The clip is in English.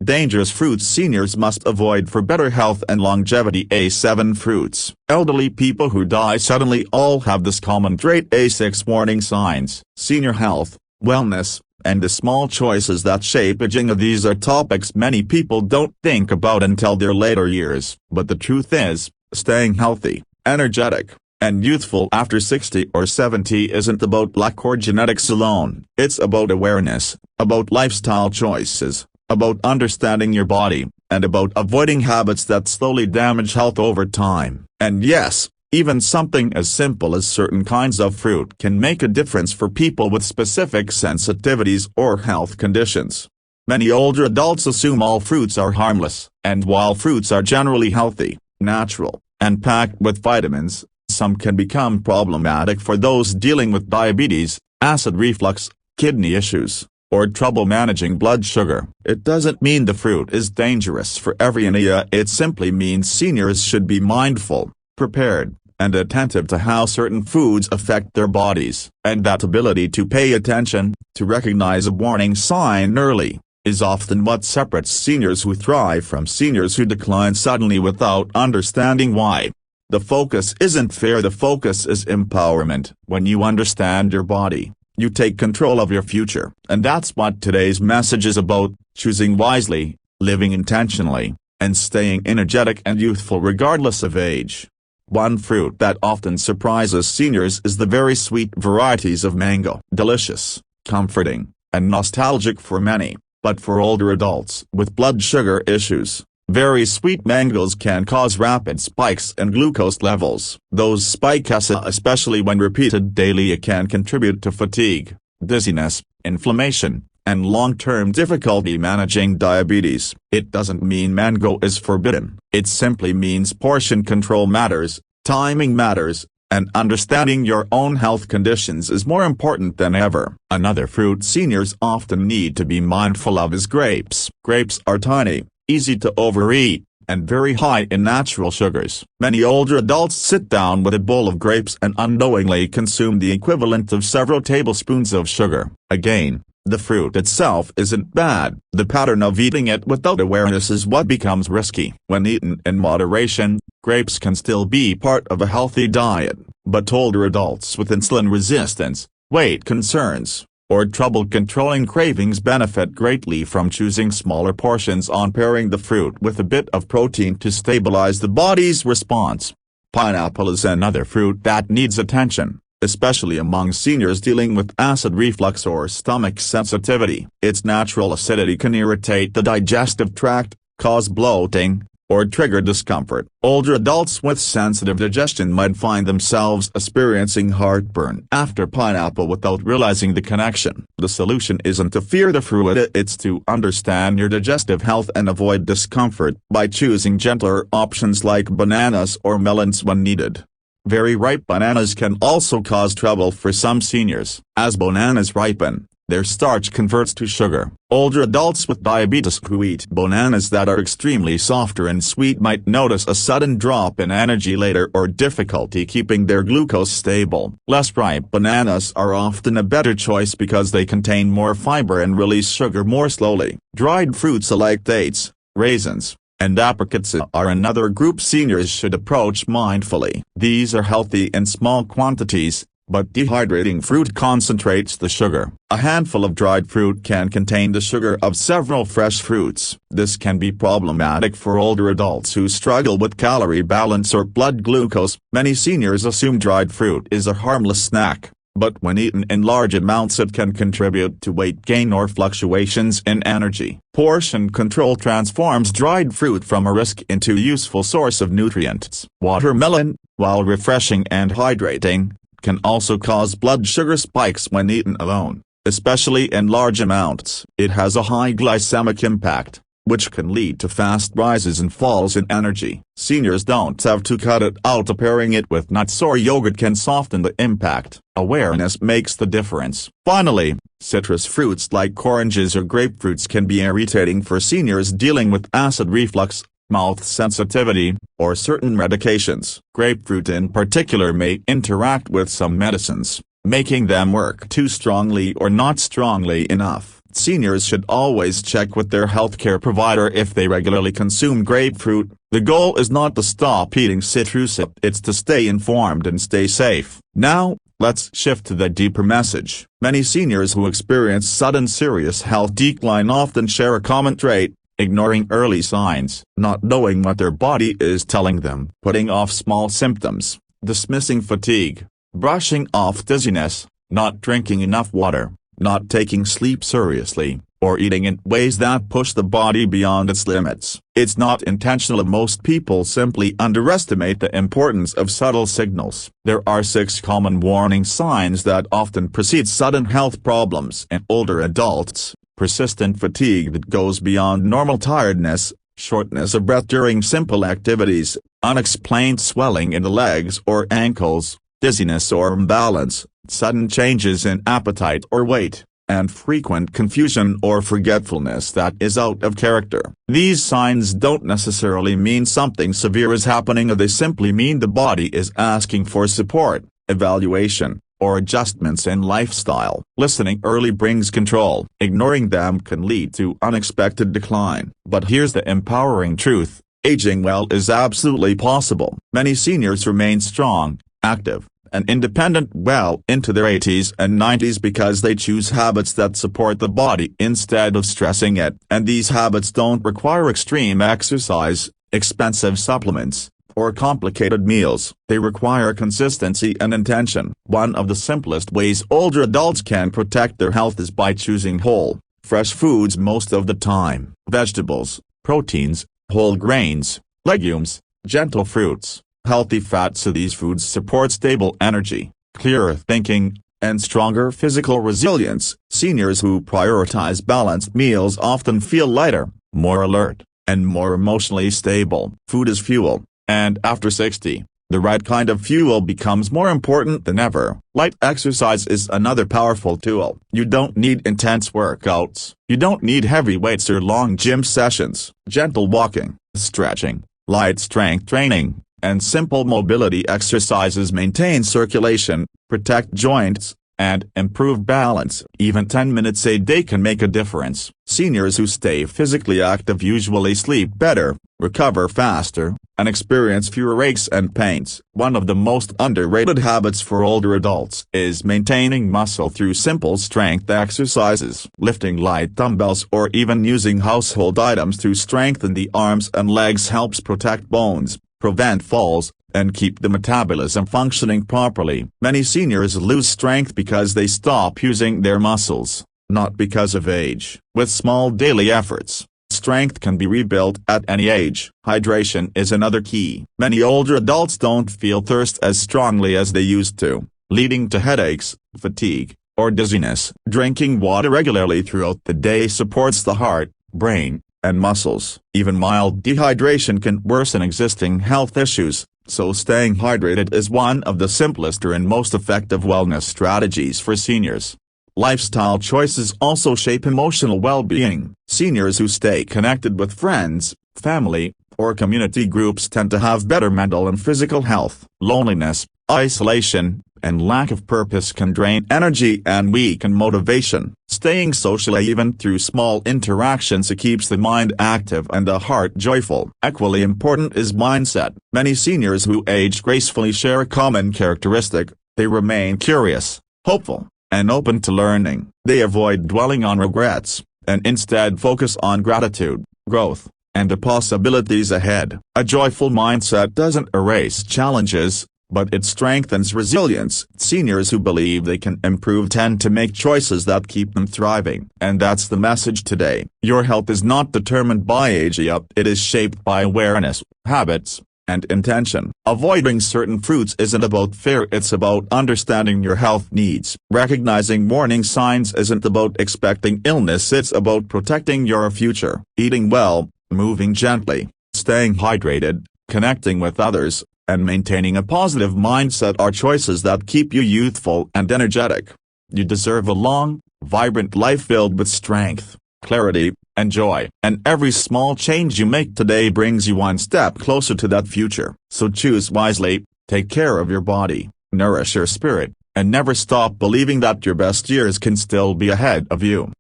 Dangerous fruits seniors must avoid for better health and longevity. A7 fruits. Elderly people who die suddenly all have this common trait. A6 warning signs. Senior health, wellness, and the small choices that shape aging. These are topics many people don't think about until their later years. But the truth is, staying healthy, energetic, and youthful after 60 or 70 isn't about luck or genetics alone. It's about awareness, about lifestyle choices, about understanding your body, and about avoiding habits that slowly damage health over time. And yes, even something as simple as certain kinds of fruit can make a difference for people with specific sensitivities or health conditions. Many older adults assume all fruits are harmless, and while fruits are generally healthy, natural, and packed with vitamins, some can become problematic for those dealing with diabetes, acid reflux, kidney issues, or trouble managing blood sugar. It doesn't mean the fruit is dangerous for everyone. It simply means seniors should be mindful, prepared, and attentive to how certain foods affect their bodies. And that ability to pay attention, to recognize a warning sign early, is often what separates seniors who thrive from seniors who decline suddenly without understanding why. The focus isn't fear, the focus is empowerment. When you understand your body, you take control of your future. And that's what today's message is about: choosing wisely, living intentionally, and staying energetic and youthful regardless of age. One fruit that often surprises seniors is the very sweet varieties of mango. Delicious, comforting, and nostalgic for many, but for older adults with blood sugar issues, very sweet mangoes can cause rapid spikes in glucose levels. Those spikes, especially when repeated daily, can contribute to fatigue, dizziness, inflammation, and long-term difficulty managing diabetes. It doesn't mean mango is forbidden. It simply means portion control matters, timing matters, and understanding your own health conditions is more important than ever. Another fruit seniors often need to be mindful of is grapes. Grapes are tiny, easy to overeat, and very high in natural sugars. Many older adults sit down with a bowl of grapes and unknowingly consume the equivalent of several tablespoons of sugar. Again, the fruit itself isn't bad. The pattern of eating it without awareness is what becomes risky. When eaten in moderation, grapes can still be part of a healthy diet, but older adults with insulin resistance, weight concerns, or trouble controlling cravings benefit greatly from choosing smaller portions on pairing the fruit with a bit of protein to stabilize the body's response. Pineapple is another fruit that needs attention, especially among seniors dealing with acid reflux or stomach sensitivity. Its natural acidity can irritate the digestive tract, cause bloating, or trigger discomfort. Older adults with sensitive digestion might find themselves experiencing heartburn after pineapple without realizing the connection. The solution isn't to fear the fruit, it's to understand your digestive health and avoid discomfort by choosing gentler options like bananas or melons when needed. Very ripe bananas can also cause trouble for some seniors. As bananas ripen, their starch converts to sugar. Older adults with diabetes who eat bananas that are extremely softer and sweet might notice a sudden drop in energy later or difficulty keeping their glucose stable. Less ripe bananas are often a better choice because they contain more fiber and release sugar more slowly. Dried fruits like dates, raisins, and apricots are another group seniors should approach mindfully. These are healthy in small quantities, but dehydrating fruit concentrates the sugar. A handful of dried fruit can contain the sugar of several fresh fruits. This can be problematic for older adults who struggle with calorie balance or blood glucose. Many seniors assume dried fruit is a harmless snack, but when eaten in large amounts it can contribute to weight gain or fluctuations in energy. Portion control transforms dried fruit from a risk into a useful source of nutrients. Watermelon, while refreshing and hydrating, can also cause blood sugar spikes when eaten alone, especially in large amounts. It has a high glycemic impact, which can lead to fast rises and falls in energy. Seniors don't have to cut it out. Pairing it with nuts or yogurt can soften the impact. Awareness makes the difference. Finally, citrus fruits like oranges or grapefruits can be irritating for seniors dealing with acid reflux, mouth sensitivity, or certain medications. Grapefruit in particular may interact with some medicines, making them work too strongly or not strongly enough. Seniors should always check with their healthcare provider if they regularly consume grapefruit. The goal is not to stop eating citrus, it's to stay informed and stay safe. Now, let's shift to the deeper message. Many seniors who experience sudden serious health decline often share a common trait: ignoring early signs, not knowing what their body is telling them, putting off small symptoms, dismissing fatigue, brushing off dizziness, not drinking enough water, not taking sleep seriously, or eating in ways that push the body beyond its limits. It's not intentional. Most people simply underestimate the importance of subtle signals. There are 6 common warning signs that often precede sudden health problems in older adults: persistent fatigue that goes beyond normal, tiredness, shortness of breath during simple activities, unexplained swelling in the legs or ankles, dizziness or imbalance, sudden changes in appetite or weight, and frequent confusion or forgetfulness that is out of character. These signs don't necessarily mean something severe is happening, they simply mean the body is asking for support, evaluation, or adjustments in lifestyle. Listening early brings control. Ignoring them can lead to unexpected decline. But here's the empowering truth: aging well is absolutely possible. Many seniors remain strong, active, and independent well into their 80s and 90s because they choose habits that support the body instead of stressing it. And these habits don't require extreme exercise, expensive supplements, or complicated meals. They require consistency and intention. One of the simplest ways older adults can protect their health is by choosing whole, fresh foods most of the time. Vegetables, proteins, whole grains, legumes, gentle fruits, healthy fats. These foods support stable energy, clearer thinking, and stronger physical resilience. Seniors who prioritize balanced meals often feel lighter, more alert, and more emotionally stable. Food is fuel, and after 60, the right kind of fuel becomes more important than ever. Light exercise is another powerful tool. You don't need intense workouts. You don't need heavy weights or long gym sessions. Gentle walking, stretching, light strength training, and simple mobility exercises maintain circulation, protect joints, and improve balance. Even 10 minutes a day can make a difference. Seniors who stay physically active usually sleep better, recover faster, and experience fewer aches and pains. One of the most underrated habits for older adults is maintaining muscle through simple strength exercises. Lifting light dumbbells or even using household items to strengthen the arms and legs helps protect bones, prevent falls, and keep the metabolism functioning properly. Many seniors lose strength because they stop using their muscles, not because of age. With small daily efforts, strength can be rebuilt at any age. Hydration is another key. Many older adults don't feel thirst as strongly as they used to, leading to headaches, fatigue, or dizziness. Drinking water regularly throughout the day supports the heart, brain, and muscles. Even mild dehydration can worsen existing health issues, so staying hydrated is one of the simplest and most effective wellness strategies for seniors. Lifestyle choices also shape emotional well-being. Seniors who stay connected with friends, family, or community groups tend to have better mental and physical health. Loneliness, isolation, and lack of purpose can drain energy and weaken motivation. Staying social even through small interactions keeps the mind active and the heart joyful. Equally important is mindset. Many seniors who age gracefully share a common characteristic: they remain curious, hopeful, and open to learning. They avoid dwelling on regrets, and instead focus on gratitude, growth, and the possibilities ahead. A joyful mindset doesn't erase challenges, but it strengthens resilience. Seniors who believe they can improve tend to make choices that keep them thriving. And that's the message today. Your health is not determined by age, it is shaped by awareness, habits, and intention. Avoiding certain fruits isn't about fear, it's about understanding your health needs. Recognizing warning signs isn't about expecting illness, it's about protecting your future. Eating well, moving gently, staying hydrated, connecting with others, and maintaining a positive mindset are choices that keep you youthful and energetic. You deserve a long, vibrant life filled with strength, clarity, and joy. And every small change you make today brings you one step closer to that future. So choose wisely, take care of your body, nourish your spirit, and never stop believing that your best years can still be ahead of you.